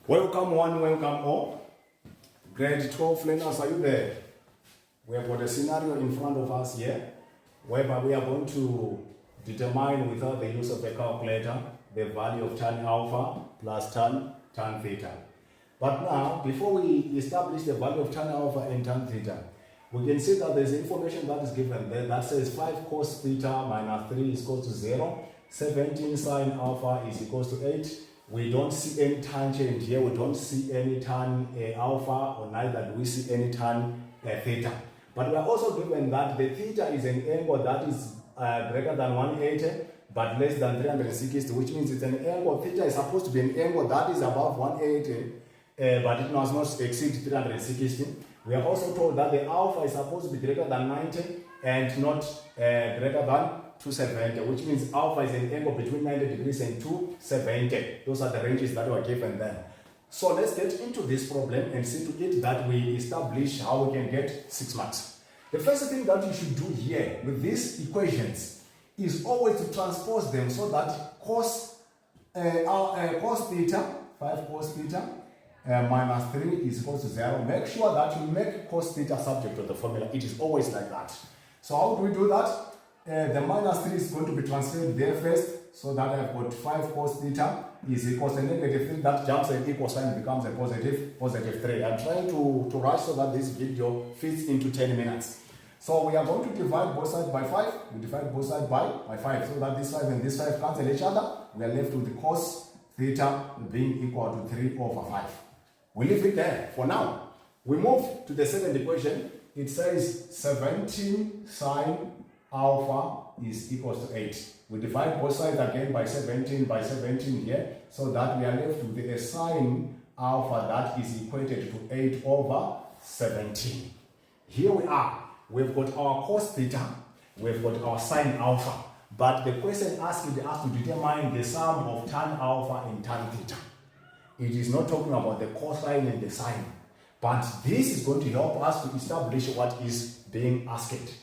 Welcome one, welcome all. Grade 12 learners, are you there? We have got a scenario in front of us here, whereby we are going to determine without the use of a calculator the value of tan alpha plus tan theta. But now, before we establish the value of tan alpha and tan theta, we can see that there's information that is given there that says 5 cos theta minus 3 is equal to 0, 17 sine alpha is equal to 8. We don't see any tangent here, we don't see any tan alpha, or neither do we see any tan theta. But we are also given that the theta is an angle that is greater than 180 but less than 360, which means it's an angle. Theta is supposed to be an angle that is above 180, but it must not exceed 360. We are also told that the alpha is supposed to be greater than 90 and not greater than 270, which means alpha is an angle between 90 degrees and 270. Those are the ranges that were given there. So let's get into this problem and see to it that we establish how we can get 6 marks. The first thing that you should do here with these equations is always to transpose them so that cos theta, 5 cos theta minus 3 is equal to 0. Make sure that you make cos theta subject to the formula. It is always like that. So how do we do that? The minus 3 is going to be transferred there first, so that I've got 5 cos theta is equal to negative 3. That jumps an equal sign, becomes a positive 3. I'm trying to rush so that this video fits into 10 minutes. So we are going to divide both sides by 5. We divide both sides by 5, so that this 5 and this 5 cancel each other. We are left with the cos theta being equal to 3 over 5. We leave it there for now. We move to the second equation. It says 17 sine alpha is equal to 8. We divide both sides again by 17 here, so that we are left with a sine alpha that is equated to 8 over 17. Here we are. We've got our cos theta, we've got our sine alpha, but the question asks us to determine the sum of tan alpha and tan theta. It is not talking about the cosine and the sine, but this is going to help us to establish what is being asked.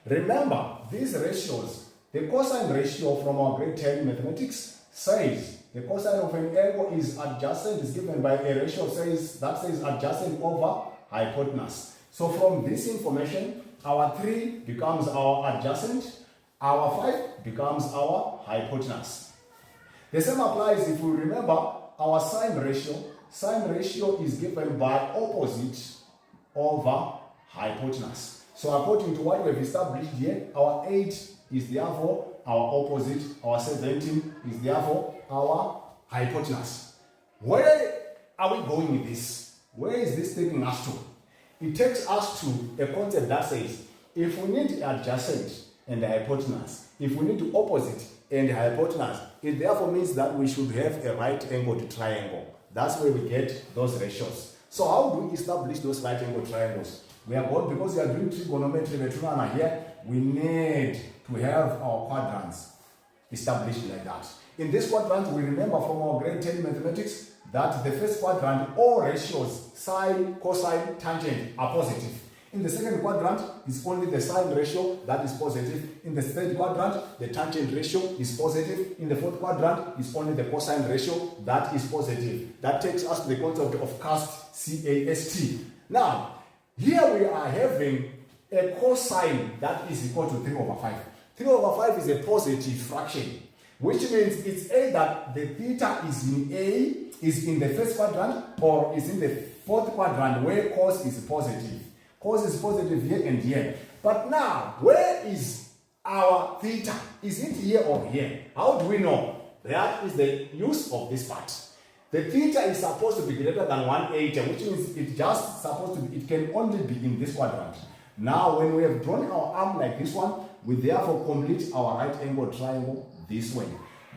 Remember, these ratios, the cosine ratio from our grade 10 mathematics says the cosine of an angle is adjacent, is given by a ratio that says adjacent over hypotenuse. So from this information, our 3 becomes our adjacent, our 5 becomes our hypotenuse. The same applies if we remember our sine ratio. Sine ratio is given by opposite over hypotenuse. So according to what we have established here, our 8 is therefore our opposite, our 17 is therefore our hypotenuse. Where are we going with this? Where is this taking us to? It takes us to a concept that says, if we need adjacent and hypotenuse, if we need opposite and hypotenuse, it therefore means that we should have a right-angled triangle. That's where we get those ratios. So how do we establish those right-angled triangles? We are going, because we are doing trigonometry here, we need to have our quadrants established like that. In this quadrant, we remember from our grade 10 mathematics that the first quadrant, all ratios, sine, cosine, tangent, are positive. In the second quadrant, it's only the sine ratio that is positive. In the third quadrant, the tangent ratio is positive. In the fourth quadrant, it's only the cosine ratio that is positive. That takes us to the concept of cast, C-A-S-T. Now, here we are having a cosine that is equal to 3 over 5. 3 over 5 is a positive fraction, which means it's either the theta is in A, is in the first quadrant, or is in the fourth quadrant where cos is positive. Cos is positive here and here. But now, where is our theta? Is it here or here? How do we know? That is the use of this part. The theta is supposed to be greater than 180, which means it can only be in this quadrant. Now, when we have drawn our arm like this one, we therefore complete our right angle triangle this way.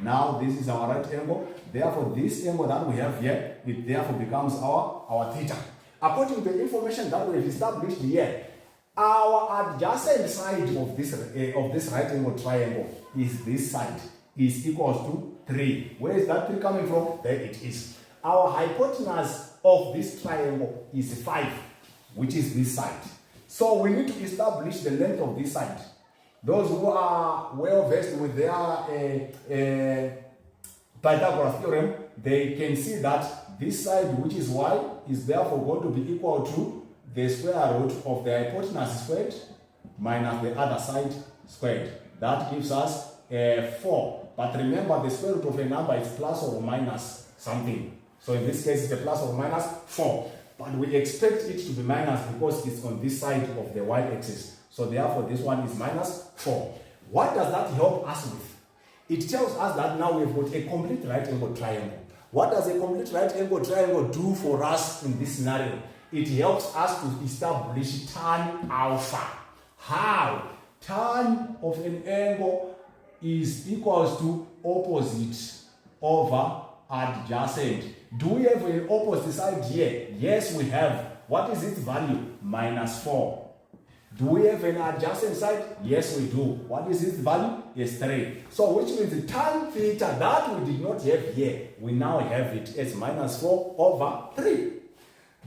Now, this is our right angle. Therefore, this angle that we have here, it therefore becomes our theta. According to the information that we have established here, our adjacent side of this right angle triangle is this side, is equals to 3. Where is that 3 coming from? There it is. Our hypotenuse of this triangle is 5, which is this side. So we need to establish the length of this side. Those who are well versed with their Pythagoras theorem they can see that this side, which is y, is therefore going to be equal to the square root of the hypotenuse squared minus the other side squared. That gives us 4. But remember, the square root of a number is plus or minus something. So in this case, it's a plus or minus 4. But we expect it to be minus because it's on this side of the y-axis. So therefore, this one is minus 4. What does that help us with? It tells us that now we've got a complete right angle triangle. What does a complete right angle triangle do for us in this scenario? It helps us to establish tan alpha. How? Tan of an angle is equals to opposite over adjacent. Do we have an opposite side here? Yes, we have. What is its value? Minus 4. Do we have an adjacent side? Yes, we do. What is its value? Yes, 3. So which means the tan theta that we did not have here, we now have it as minus 4 over 3.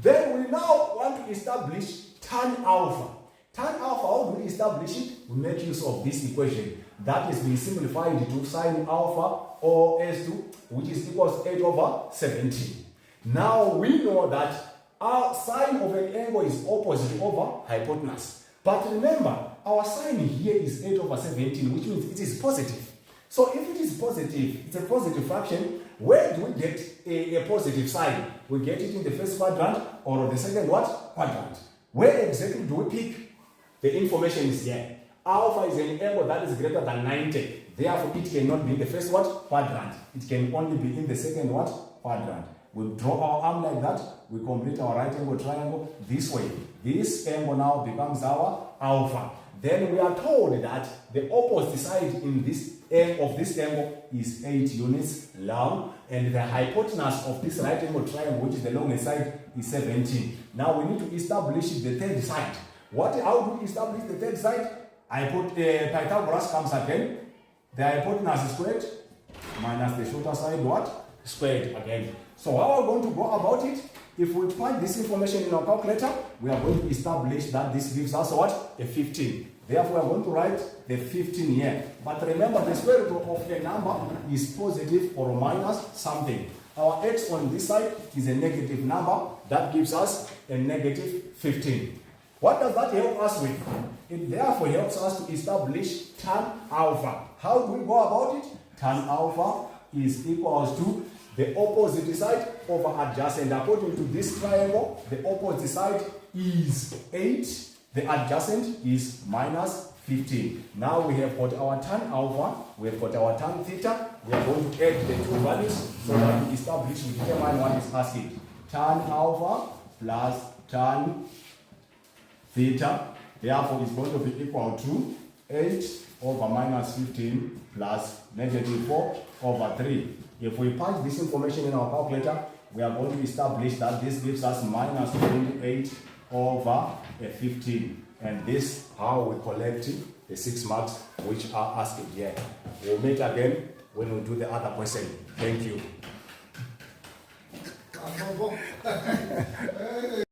Then we now want to establish tan alpha. Tan alpha, how do we establish it? We make use of this equation. That is being simplified to sine alpha or S2, which is equals 8 over 17. Now we know that our sine of an angle is opposite over hypotenuse. But remember, our sine here is 8 over 17, which means it is positive. So if it is positive, it's a positive fraction. Where do we get a positive sign? We get it in the first quadrant or the second what? Quadrant. Where exactly do we pick? The information is here. Alpha is an angle that is greater than 90. Therefore, it cannot be in the first what? Quadrant. It can only be in the second what? Quadrant. We draw our arm like that. We complete our right angle triangle this way. This angle now becomes our alpha. Then we are told that the opposite side in this of this angle is 8 units long, and the hypotenuse of this right angle triangle, which is the longest side, is 17. Now we need to establish the third side. How do we establish the third side? Pythagoras comes again. The hypotenuse is squared minus the shorter side what? Squared again. So how are we going to go about it? If we find this information in our calculator, we are going to establish that this gives us what? A 15. Therefore, we are going to write the 15 here. But remember, the square root of a number is positive or minus something. Our x on this side is a negative number. That gives us a negative 15. What does that help us with? It therefore helps us to establish tan alpha. How do we go about it? Tan alpha is equals to the opposite side over adjacent. According to this triangle, the opposite side is 8. The adjacent is minus 15. Now we have got our tan alpha, we have got our tan theta. We are going to add the two values so that we establish, we determine what is asking. Tan alpha plus tan theta, therefore is going to be equal to 8 over minus 15 plus negative 4 over 3. If we punch this information in our calculator, we are going to establish that this gives us minus 28 over 15. And this how we collect the 6 marks which are asked here. We'll meet again when we do the other question. Thank you.